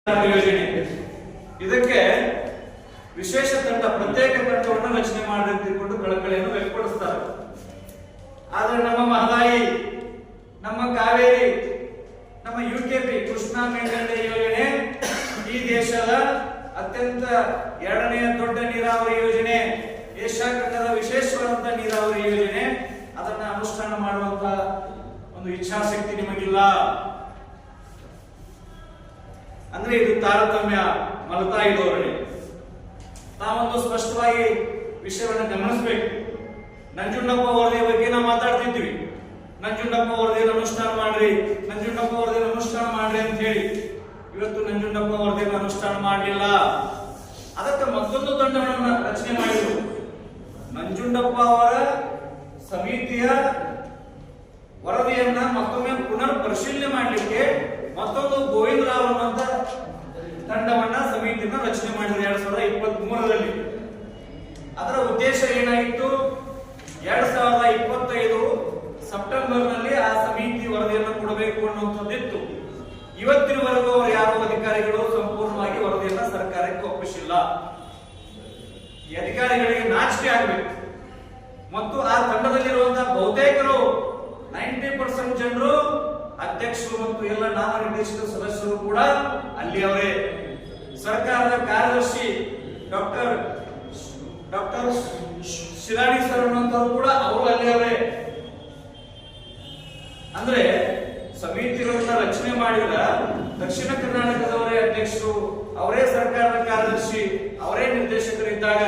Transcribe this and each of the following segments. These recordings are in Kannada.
ಯೋಜನೆ ಇದಕ್ಕೆ ವಿಶೇಷ ತಂಡ ಪ್ರತ್ಯೇಕ ತಂಡವನ್ನು ರಚನೆ ಮಾಡಬೇಕೆಂದು ಕಳಕಳಿಯನ್ನು ವ್ಯಕ್ತಪಡಿಸುತ್ತಾರೆ. ಆದರೆ ನಮ್ಮ ಮಹದಾಯಿ, ನಮ್ಮ ಕಾವೇರಿ, ನಮ್ಮ ಯುಕೆಪಿ ಕೃಷ್ಣಾ ಮೇಲ್ದಂಡೆ ಯೋಜನೆ ಈ ದೇಶದ ಅತ್ಯಂತ ಎರಡನೆಯ ದೊಡ್ಡ ನೀರಾವರಿ ಯೋಜನೆ, ಏಷ್ಯಾ ಖಂಡದ ವಿಶೇಷವಾದಂತಹ ನೀರಾವರಿ ಯೋಜನೆ. ಅದನ್ನ ಅನುಷ್ಠಾನ ಮಾಡುವಂತ ಒಂದು ಇಚ್ಛಾಶಕ್ತಿ ನಿಮಗಿಲ್ಲ. ಅಂದ್ರೆ ಇದು ತಾರತಮ್ಯ, ಮಲತಾಯಿ ಧೋರಣೆ. ನಾವೊಂದು ಸ್ಪಷ್ಟವಾಗಿ ವಿಷಯವನ್ನು ಗಮನಿಸಬೇಕು. ನಂಜುಂಡಪ್ಪ ವರದಿಯ ಬಗ್ಗೆ ನಾವು ಮಾತಾಡ್ತಿದ್ವಿ. ನಂಜುಂಡಪ್ಪ ವರದಿಯನ್ನು ಅನುಷ್ಠಾನ ಮಾಡ್ರಿ, ನಂಜುಂಡಪ್ಪ ವರದಿಯನ್ನು ಅನುಷ್ಠಾನ ಮಾಡ್ರಿ ಅಂತ ಹೇಳಿ. ಇವತ್ತು ನಂಜುಂಡಪ್ಪ ವರದಿಯನ್ನು ಅನುಷ್ಠಾನ ಮಾಡಲಿಲ್ಲ. ಅದಕ್ಕೆ ಮತ್ತೊಂದು ತಂಡವನ್ನು ರಚನೆ ಮಾಡಿದ್ರು. ನಂಜುಂಡಪ್ಪ ಅವರ ಸಮಿತಿಯ ವರದಿಯನ್ನ ಮತ್ತೊಮ್ಮೆ ಪುನರ್ ಪರಿಶೀಲನೆ ಮಾಡಲಿಕ್ಕೆ ಮತ್ತೊಂದು ಗೋವಿಂದರಾವ್ ಅನ್ನುವಂತ ತಂಡವನ್ನ ಸಮಿತಿಯನ್ನ ರಚನೆ ಮಾಡಿದ್ರು 2023ರಲ್ಲಿ. ಅದರ ಉದ್ದೇಶ ಏನಾಗಿತ್ತು? 2025 ಸೆಪ್ಟೆಂಬರ್ನಲ್ಲಿ ಆ ಸಮಿತಿ ವರದಿಯನ್ನು ಕೊಡಬೇಕು ಅನ್ನುವಂಥದ್ದಿತ್ತು. ಇವತ್ತಿನವರೆಗೂ ಅವರು ಯಾವ ಅಧಿಕಾರಿಗಳು ಸಂಪೂರ್ಣವಾಗಿ ವರದಿಯನ್ನ ಸರ್ಕಾರಕ್ಕೆ ಒಪ್ಪಿಸಿಲ್ಲ. ಈ ಅಧಿಕಾರಿಗಳಿಗೆ ನಾಚಿಕೆ ಆಗಬೇಕು. ಮತ್ತು ಆ ತಂಡದಲ್ಲಿರುವಂತಹ ಬಹುತೇಕರು 90% ಜನರು, ಅಧ್ಯಕ್ಷರು ಮತ್ತು ಎಲ್ಲ ನಾಮನಿರ್ದೇಶಿತ ಸದಸ್ಯರು ಕೂಡ ಅಲ್ಲಿಯವರೇ. ಸರ್ಕಾರದ ಕಾರ್ಯದರ್ಶಿ ಡಾಕ್ಟರ್ ಶಿರಾಣಿ ಸರ್ ಅನ್ನುವಂಥವ್ರು ಕೂಡ ಅವರು ಅಲ್ಲಿಯವರೇ. ಅಂದ್ರೆ ಸಮಿತಿಗಳನ್ನ ರಚನೆ ಮಾಡಿದ ದಕ್ಷಿಣ ಕರ್ನಾಟಕದವರೇ ಅಧ್ಯಕ್ಷರು, ಅವರೇ ಸರ್ಕಾರದ ಕಾರ್ಯದರ್ಶಿ, ಅವರೇ ನಿರ್ದೇಶಕರಿದ್ದಾಗ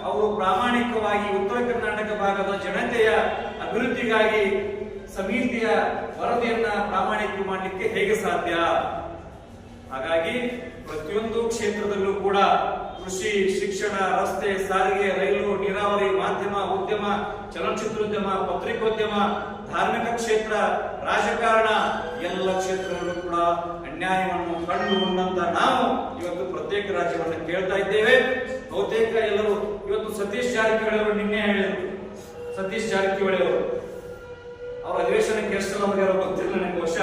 ಅವರು ಪ್ರಾಮಾಣಿಕವಾಗಿ ಉತ್ತರ ಕರ್ನಾಟಕ ಭಾಗದ ಜನತೆಯ ಅಭಿವೃದ್ಧಿಗಾಗಿ ಸಮಿತಿಯ ವರದಿಯನ್ನ ಪ್ರಾಮಾಣಿಕ ಮಾಡಲಿಕ್ಕೆ ಹೇಗೆ ಸಾಧ್ಯ? ಹಾಗಾಗಿ ಪ್ರತಿಯೊಂದು ಕ್ಷೇತ್ರದಲ್ಲೂ ಕೂಡ ಕೃಷಿ, ಶಿಕ್ಷಣ, ರಸ್ತೆ, ಸಾರಿಗೆ, ರೈಲು, ನೀರಾವರಿ, ಮಾಧ್ಯಮ, ಉದ್ಯಮ, ಚಲನಚಿತ್ರೋದ್ಯಮ, ಪತ್ರಿಕೋದ್ಯಮ, ಧಾರ್ಮಿಕ ಕ್ಷೇತ್ರ, ರಾಜಕಾರಣ ಎಲ್ಲ ಕ್ಷೇತ್ರದಲ್ಲೂ ಕೂಡ ಅನ್ಯಾಯವನ್ನು ಕಂಡುಕೊಂಡಂತ ನಾವು ಇವತ್ತು ಪ್ರತ್ಯೇಕ ರಾಜ್ಯವನ್ನು ಕೇಳ್ತಾ ಇದ್ದೇವೆ. ಬಹುತೇಕ ಎಲ್ಲರೂ ಇವತ್ತು ಸತೀಶ್ ಜಾರಕಿಹೊಳಿ ಅವರು ನಿನ್ನೆ ಹೇಳಿದರು. ಸತೀಶ್ ಜಾರಕಿಹೊಳಿ ಅವರು ಅವರ ಅಧಿವೇಶನಕ್ಕೆ ಎಷ್ಟು ಹೋಗ್ಯಾರೋ ಗೊತ್ತಿಲ್ಲ ನನಗೆ. ವರ್ಷ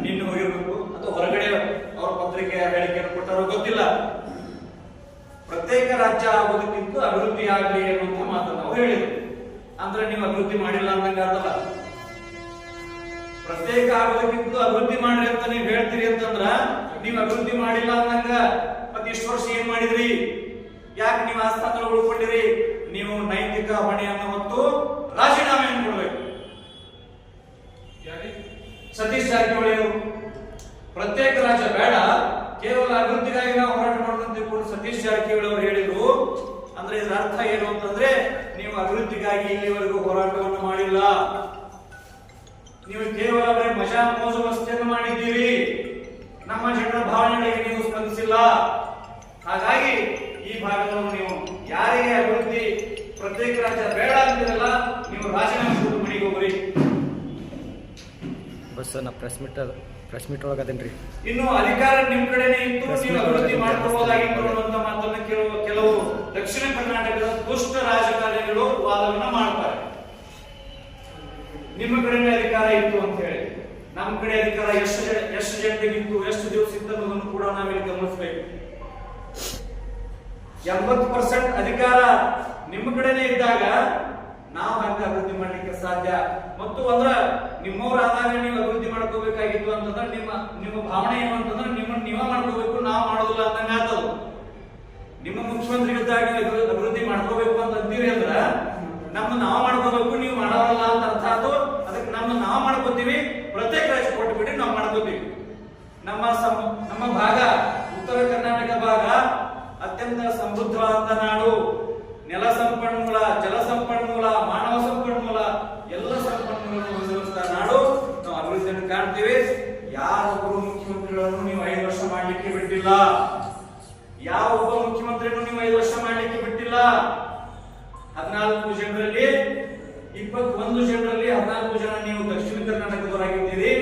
ನಿನ್ನೆ ಹೋಗಿರ್ಬೇಕು ಅಥವಾ ಹೊರಗಡೆ ಅವರ ಪತ್ರಿಕೆಯ ಹೇಳಿಕೆಯನ್ನು ಕೊಟ್ಟಾರೋ ಗೊತ್ತಿಲ್ಲ. ಪ್ರತ್ಯೇಕ ರಾಜ್ಯ ಆಗೋದಕ್ಕಿಂತ ಅಭಿವೃದ್ಧಿ ಆಗಲಿ ಅನ್ನುವಂಥ ಮಾತನ್ನು ಅವರು ಹೇಳಿದರು. ಅಂದ್ರೆ ನೀವು ಅಭಿವೃದ್ಧಿ ಮಾಡಿಲ್ಲ ಅಂದಂಗ ಅರ್ಥಲ್ಲ. ಪ್ರತ್ಯೇಕ ಆಗೋದಕ್ಕಿಂತ ಅಭಿವೃದ್ಧಿ ಮಾಡ್ರಿ ಅಂತ ನೀವು ಹೇಳ್ತೀರಿ ಅಂತಂದ್ರ ನೀವು ಅಭಿವೃದ್ಧಿ ಮಾಡಿಲ್ಲ ಅಂದಂಗ. ಮತ್ತೆ ಇಷ್ಟು ವರ್ಷ ಏನ್ ಮಾಡಿದ್ರಿ? ಯಾಕೆ ನೀವು ಆ ಸ್ಥಾನ ಉಳ್ಕೊಂಡಿರಿ? ನೀವು ನೈತಿಕ ಹೊಣೆಯನ್ನು ಮತ್ತು ರಾಜೀನಾಮೆಯನ್ನು ಕೊಡಬೇಕು. ಸತೀಶ್ ಜಾರಕಿಹೊಳಿ ಅವರು ಪ್ರತ್ಯೇಕ ರಾಜ್ಯ ಬೇಡ, ಕೇವಲ ಅಭಿವೃದ್ಧಿಗಾಗಿ ನಾವು ಹೋರಾಟ ಮಾಡೋದಂತ ತಿಳ್ಕೊಂಡು ಸತೀಶ್ ಜಾರಕಿಹೊಳಿ ಅವರು ಹೇಳಿದ್ರು. ಅಂದ್ರೆ ಇದರ ಅರ್ಥ ಏನು ಅಂತಂದ್ರೆ, ನೀವು ಅಭಿವೃದ್ಧಿಗಾಗಿ ಇಲ್ಲಿವರೆಗೂ ಹೋರಾಟವನ್ನು ಮಾಡಿಲ್ಲ, ನೀವು ಕೇವಲ ಮಜಾ ಮೋಜು ಮಸ್ತಿಯನ್ನು ಮಾಡಿದ್ದೀರಿ, ನಮ್ಮ ಜನರ ಭಾವನೆಗಳಿಗೆ ನೀವು ಸ್ಪಂದಿಸಿಲ್ಲ. ಹಾಗಾಗಿ ಈ ಭಾಗದವರು ನೀವು ಯಾರಿಗೆ ಅಭಿವೃದ್ಧಿ ಪ್ರತ್ಯೇಕ ರಾಜ್ಯ ಬೇಡ ಅಂತಿರಲ್ಲ, ನೀವು ರಾಜೀನಾಮೆ ಕೊಟ್ಟು ಮನೆಗೆ ಹೋಗ್ರಿ. ಬಸ್ ನಾ ಪ್ರೆಸ್ ಮೀಟ್ ಒಳಗದೇನ್ರಿ. ಇನ್ನು ಅಧಿಕಾರ ನಿಮ್ ಕಡೆನೇ ಇತ್ತು, ನೀವು ಅಭಿವೃದ್ಧಿ ಮಾಡ್ಕೋಬಹುದಾಗಿತ್ತು ಅನ್ನುವಂತ ಮಾತನ್ನ ಕೆಲವು ದಕ್ಷಿಣ ಕರ್ನಾಟಕದ ದುಷ್ಟ ರಾಜಕಾರಣಿಗಳು ವಾದವನ್ನ ಮಾಡ್ತಾರೆ. ನಿಮ್ಮ ಕಡೆನೇ ಅಧಿಕಾರ ಇತ್ತು ಅಂತ ಹೇಳಿ. ನಮ್ಮ ಕಡೆ ಅಧಿಕಾರ ಎಷ್ಟು ಜನರಿಗಿತ್ತು, ಎಷ್ಟು ದಿವಸ ಇತ್ತು ಅನ್ನೋದನ್ನು ಕೂಡ ನಾವಿಲ್ಲಿ ಗಮನಿಸಬೇಕು. 80% ಅಧಿಕಾರ ನಿಮ್ಮ ಕಡೆನೇ ಇದ್ದಾಗ ನಾವು ಹಂಗ ಅಭಿವೃದ್ಧಿ ಮಾಡ್ಲಿಕ್ಕೆ ಸಾಧ್ಯ. ಮತ್ತು ಅಂದ್ರ ನಿಮ್ಮವರಾದಾಗ ನೀವು ಅಭಿವೃದ್ಧಿ ಮಾಡ್ಕೋಬೇಕಾಗಿತ್ತು ಅಂತಂದ್ರೆ ನಿಮ್ಮ ಭಾವನೆ ಏನು ಅಂತಂದ್ರೆ ನೀವ ಮಾಡ್ಕೋಬೇಕು, ನಾವು ಮಾಡೋದಿಲ್ಲ ಅಂದಂಗ ಆತದು. ನಿಮ್ಮ ಮುಖ್ಯಮಂತ್ರಿ ಇದ್ದಾಗ ಅಭಿವೃದ್ಧಿ ಮಾಡ್ಕೋಬೇಕು ಅಂತ ಅಂತೀರಿ ಅಂದ್ರ ನಾವು ಮಾಡ್ಕೋಬೇಕು, ನೀವು ಮಾಡೋಲ್ಲ ಅಂತ ಅರ್ಥ ಆಯ್ತು. ಅದಕ್ಕೆ ನಾವು ಮಾಡ್ಕೋತೀವಿ, ಪ್ರತ್ಯೇಕ ರಾಜ್ಯ ಕೊಟ್ಟು ಬಿಡಿ, ನಾವು ಮಾಡ್ಕೋತೀವಿ. ನಮ್ಮ ಭಾಗ ಉತ್ತರ ಕರ್ನಾಟಕ ಭಾಗ ಅತ್ಯಂತ ಸಮೃದ್ಧವಾದಂತ ನಾಡು. ನೆಲ ಸಂಪನ್ಮೂಲ, ಜಲ ಸಂಪನ್ಮೂಲ, ಮಾನವ ಸಂಪನ್ಮೂಲ ಎಲ್ಲ ಸಂಪನ್ಮೂಲವನ್ನು ಹೊಂದಿರುವಂತಹ ನಾಡು. ನಾವು ಅಭಿವೃದ್ಧಿಯನ್ನು ಕಾಣ್ತೀವಿ. ಯಾರೊಬ್ಬರು ಮುಖ್ಯಮಂತ್ರಿಗಳನ್ನು ನೀವು 5 ವರ್ಷ ಮಾಡ್ಲಿಕ್ಕೆ ಬಿಟ್ಟಿಲ್ಲ. ಯಾವ ಒಬ್ಬ ಮುಖ್ಯಮಂತ್ರಿಯನ್ನು ನೀವು 5 ವರ್ಷ ಮಾಡ್ಲಿಕ್ಕೆ ಬಿಟ್ಟಿಲ್ಲ. 14 ಜನರಲ್ಲಿ 21 ಜನರಲ್ಲಿ 14 ಜನ ನೀವು ದಕ್ಷಿಣ ಕರ್ನಾಟಕದವರಾಗಿದ್ದೀರಿ.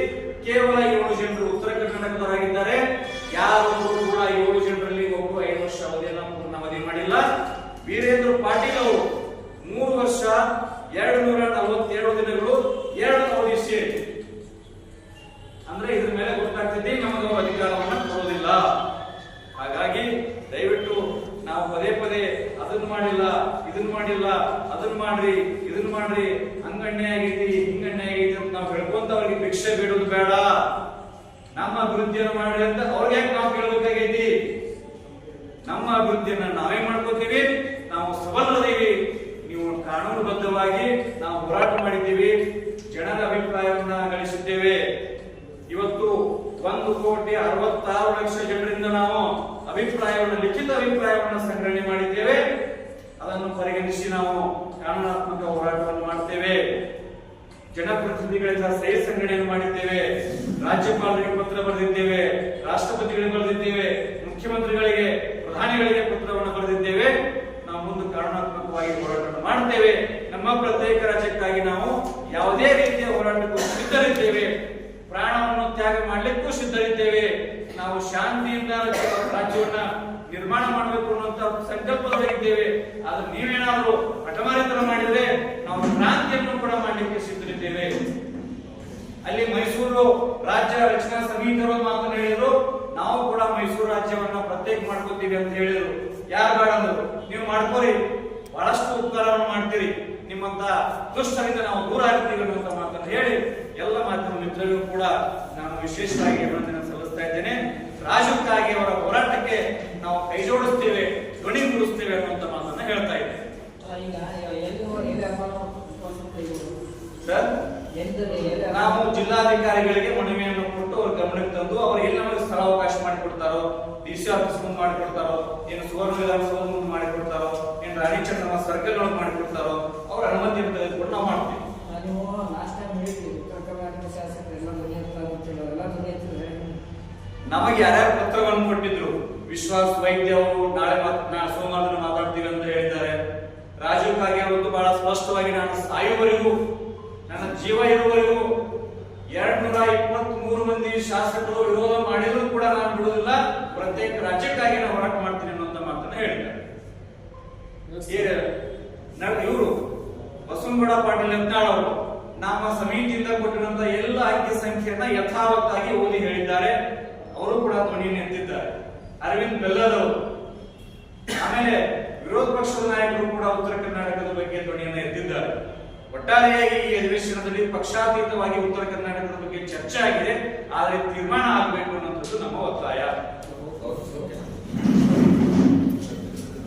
ಕೇವಲ 7 ಜನರು ಉತ್ತರ ಕರ್ನಾಟಕದವರಾಗಿದ್ದಾರೆ. ಯಾರೊಬ್ಬರು ಕೂಡ 7 ಜನರಲ್ಲಿ ಒಬ್ಬರು 5 ವರ್ಷ ಅವಧಿಯನ್ನು ಪೂರ್ಣಾವಧಿ ಮಾಡಿಲ್ಲ. ವೀರೇಂದ್ರ ಪಾಟೀಲ್ ಅವರು 3 ವರ್ಷ 247 ದಿನಗಳು 2 ಅವಧಿ ಸೇರಿ. ಅಂದ್ರೆ ಇದ್ರ ಮೇಲೆ ಗೊತ್ತಾಗ್ತದೆ ನಮಗೆ ಅಧಿಕಾರವನ್ನು ಕೊಡೋದಿಲ್ಲ. ಮಾಡಿಲ್ಲ, ಅದನ್ನ ಮಾಡ್ರಿ ಇದನ್ನ ಮಾಡ್ರಿ, ಹಂಗಣ್ಣೆ ಆಗೈತಿ ಹಿಂಗಣ್ಣೆ ಆಗೈತಿ ಅಂತ ನಾವು ಹೇಳ್ಕೊಂತ ಅವ್ರಿಗೆ ಭಿಕ್ಷೆ ಬಿಡೋದು ಬೇಡ. ನಮ್ಮ ಅಭಿವೃದ್ಧಿಯನ್ನು ಮಾಡ್ರಿ ಅಂತ ಅವ್ರಿಗೆ ಯಾಕೆ ನಾವು ಕೇಳಬೇಕಾಗೈತಿ? ನಮ್ಮ ಅಭಿವೃದ್ಧಿಯನ್ನ ನಾವೇ ಮಾಡ್ಕೋತೀವಿ. ನಾವು ಸಬಲರದೀವಿ. ನೀವು ಕಾನೂನುಬದ್ಧವಾಗಿ ನಾವು ಹೋರಾಟ ಮಾಡಿದ್ದೀವಿ, ಜನರ ಅಭಿಪ್ರಾಯವನ್ನ ಗಳಿಸಿದ್ದೇವೆ. ಇವತ್ತು 1,66,00,000 ಜನರಿಂದ ನಾವು ಅಭಿಪ್ರಾಯವನ್ನು, ಲಿಖಿತ ಅಭಿಪ್ರಾಯವನ್ನು ಸಂಗ್ರಹಣೆ ಮಾಡಿದ್ದೇವೆ. ಅದನ್ನು ಪರಿಗಣಿಸಿ ನಾವು ಕಾನೂನಾತ್ಮಕ ಹೋರಾಟವನ್ನು ಮಾಡ್ತೇವೆ. ಜನಪ್ರತಿನಿಧಿಗಳಿಂದ ಸಹಿ ಸಂಗ್ರಹಣೆಯನ್ನು ಮಾಡಿದ್ದೇವೆ. ರಾಜ್ಯಪಾಲರಿಗೆ ಪತ್ರ ಬರೆದಿದ್ದೇವೆ, ರಾಷ್ಟ್ರಪತಿಗಳಿಗೆ ಬರೆದಿದ್ದೇವೆ, ಮುಖ್ಯಮಂತ್ರಿಗಳಿಗೆ, ಪ್ರಧಾನಿಗಳಿಗೆ ಪತ್ರವನ್ನು ಬರೆದಿದ್ದೇವೆ. ನಾವು ಮುಂದೆ ಕಾನೂನಾತ್ಮಕವಾಗಿ ಹೋರಾಟವನ್ನು ಮಾಡ್ತೇವೆ. ನಮ್ಮ ಪ್ರತ್ಯೇಕ ರಾಜ್ಯಕ್ಕಾಗಿ ನಾವು ಯಾವುದೇ ರೀತಿಯ ಹೋರಾಟಕ್ಕೂ ಸಿದ್ಧರಿದ್ದೇವೆ. ಪ್ರಾಣವನ್ನು ತ್ಯಾಗ ಮಾಡಲಿಕ್ಕೂ ಸಿದ್ಧರಿದ್ದೇವೆ. ನಾವು ಶಾಂತಿಯಿಂದ ರಾಜ್ಯವನ್ನ ನಿರ್ಮಾಣ ಮಾಡಬೇಕು ಅನ್ನುವಂತ ಸಂಕಲ್ಪದಲ್ಲಿದ್ದೇವೆ. ಆದ್ರೆ ನೀವೇನಾದ್ರೂ ಹಠಮಾರಿತನ ಮಾಡಿದ್ರೆ ನಾವು ಕ್ರಾಂತಿಯನ್ನು ಕೂಡ ಮಾಡಲಿಕ್ಕೆ ಸಿದ್ಧರಿದ್ದೇವೆ. ಅಲ್ಲಿ ಮೈಸೂರು ರಾಜ್ಯ ರಚನಾ ಸಮಿತಿಯವರು ಮಾತನ್ನು ಹೇಳಿದ್ರು, ನಾವು ಕೂಡ ಮೈಸೂರು ರಾಜ್ಯವನ್ನ ಪ್ರತ್ಯೇಕ ಮಾಡ್ಕೋತೀವಿ ಅಂತ ಹೇಳಿದ್ರು. ಯಾರು ಬೇಡ ಅಂದ್ರು, ನೀವು ಮಾಡ್ಕೋರಿ, ಬಹಳಷ್ಟು ಉಪಕಾರವನ್ನು ಮಾಡ್ತೀರಿ, ನಿಮ್ಮಂತ ದುಷ್ಟರಿಂದ ನಾವು ದೂರ ಆಗ್ತೀವಿ ಅನ್ನುವಂತ ಮಾತನ್ನು ಹೇಳಿ ಎಲ್ಲ ಮಾಧ್ಯಮ ಮಿತ್ರರಿಗೂ ಕೂಡ ನಾನು ವಿಶೇಷವಾಗಿ ಅಭಿನಂದನೆ ಸಲ್ಲಿಸ್ತಾ ಇದ್ದೇನೆ. ರಾಜಕ್ಕಾಗಿ ಅವರ ಹೋರಾಟಕ್ಕೆ ನಾವು ಕೈ ಜೋಡಿಸ್ತೇವೆ, ಧ್ವನಿಗೂಡಿಸ್ತೇವೆ ಅನ್ನುವಂತ ಮಾತನ್ನ ಹೇಳ್ತಾ ಇದ್ದೇನೆ. ಸರ್, ನಾವು ಜಿಲ್ಲಾಧಿಕಾರಿಗಳಿಗೆ ಮನವಿಯನ್ನು ಕೊಟ್ಟು ಅವ್ರ ಗಮನಕ್ಕೆ ತಂದು ಅವ್ರು ಎಲ್ಲಿ ನಮಗೆ ಸ್ಥಳಾವಕಾಶ ಮಾಡಿಕೊಡ್ತಾರೋ, ಡಿಸಿ ಆಫೀಸ್ ಮುಂದೆ ಮಾಡಿಕೊಡ್ತಾರೋ, ಏನು ಸುವರ್ಣ ವಿಧಾನಸೌಧ ಮುಂದೆ ಮಾಡಿಕೊಡ್ತಾರೋ, ಏನು ರಾಣಿ ಚೆನ್ನಮ್ಮ ಸರ್ಕಲ್ ಒಳಗೆ ಮಾಡಿಕೊಡ್ತಾರೋ ಅವ್ರ ಅನುಮತಿಯನ್ನು ತೆಗೆದುಕೊಂಡು ನಾವು ಮಾಡ್ತೀವಿ. ನಮಗೆ ಯಾರ್ಯಾರು ಪತ್ರವನ್ನು ಕೊಟ್ಟಿದ್ರು, ವಿಶ್ವಾಸ್ ವೈದ್ಯ ಅವರು ನಾಳೆ ಸೋಮವಾರ ಮಾತಾಡ್ತೀವಿ ಅಂತ ಹೇಳಿದ್ದಾರೆ. ರಾಜೀವ್ ಖಾಗೆ ಅವರದ್ದು ಬಹಳ ಸ್ಪಷ್ಟವಾಗಿ, ನಾನು ಸಾಯುವವರೆಗೂ, ನನ್ನ ಜೀವ ಇರುವವರೆಗೂ 223 ಮಂದಿ ಶಾಸಕರು ವಿರೋಧ ಮಾಡಿದ್ರು ಕೂಡ ನಾನು ಬಿಡುವುದಿಲ್ಲ, ಪ್ರತ್ಯೇಕ ರಾಜ್ಯಕ್ಕಾಗಿ ನಾನು ಹೋರಾಟ ಮಾಡ್ತೀನಿ ಅನ್ನುವಂತ ಮಾತನ್ನ ಹೇಳಿದ್ದಾರೆ. ಇವರು ಬಸವನಗೌಡ ಪಾಟೀಲ್ ಯತ್ನಾಳ್ ಅವರು ನಮ್ಮ ಸಮಿತಿಯಿಂದ ಕೊಟ್ಟಿರುವಂತಹ ಎಲ್ಲ ಅಂಕಿ ಸಂಖ್ಯೆಯನ್ನ ಯಥಾವತ್ತಾಗಿ ಓದಿ ಹೇಳಿದ್ದಾರೆ. ಅವರು ಕೂಡ ಧ್ವನಿಯನ್ನು ಎತ್ತಿದ್ದಾರೆ. ಅರವಿಂದ್ ಬೆಲ್ಲದವರು, ಆಮೇಲೆ ವಿರೋಧ ಪಕ್ಷದ ನಾಯಕರು ಕೂಡ ಉತ್ತರ ಕರ್ನಾಟಕದ ಬಗ್ಗೆ ಧ್ವನಿಯನ್ನು ಎತ್ತಿದ್ದಾರೆ. ಒಟ್ಟಾರೆಯಾಗಿ ಈ ಅಧಿವೇಶನದಲ್ಲಿ ಪಕ್ಷಾತೀತವಾಗಿ ಉತ್ತರ ಕರ್ನಾಟಕದ ಬಗ್ಗೆ ಚರ್ಚೆ ಆಗಿದೆ, ಆದರೆ ತೀರ್ಮಾನ ಆಗಬೇಕು ಅನ್ನೋದು ನಮ್ಮ ಒತ್ತಾಯ.